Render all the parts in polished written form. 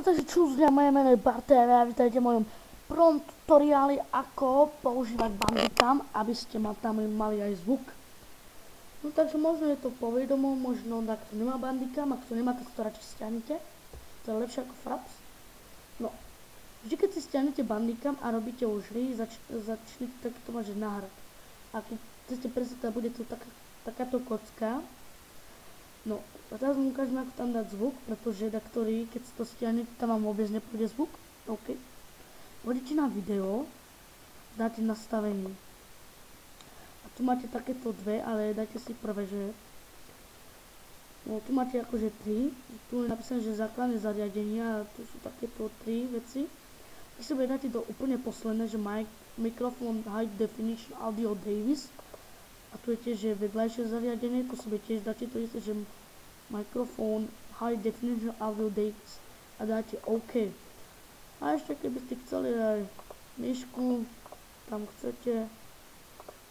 takže čus, moje meno je Barter a vítajte v mojom prvom tutoriáli, ako používať Bandicam, aby ste tam mali aj zvuk. No takže možno je to povedomo, možno kto nemá Bandicam, a kto nemá, tak to radšej stiahnite. To je lepšie ako Fraps. No, vždy keď si stiahnete Bandicam a robíte už hry, začnete takto mať nahrať. A keď chcete presne, bude tu takáto kocka. No, a teraz vám ukážem, ako tam dať zvuk, pretože keď si to stiahnete, tam vám vôbec nepôjde zvuk. OK. Vodíte na video, dáte nastavenie. A tu máte takéto dve, ale dajte si prvé, že... No, tu máte akože 3. Tu je napísané, že základné zariadenia, a tu sú takéto 3 veci. Keď si dáte do úplne posledné, že Microphone High Definition Audio Davis. A tu je tiež, že vedľajšie zariadenie, to si tiež dáte to isté, že Microphone High Definition Audio Davis. A dáte OK. A ešte keby ste chceli aj myšku, tam chcete,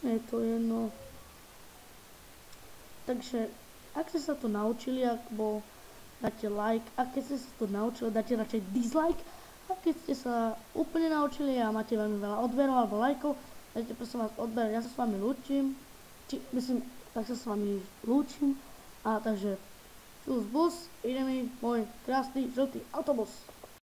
nie je to jedno. Takže, ak ste sa to naučili, alebo dáte like, a keď ste sa to naučili, dáte radšej dislike. A keď ste sa úplne naučili a máte veľmi veľa odberov alebo lajkov, dajte prosím vás odber, ja sa s vami lúčim. Tak sa s vami lúčim. A takže, čus bus, ide mi môj krásny žltý autobus.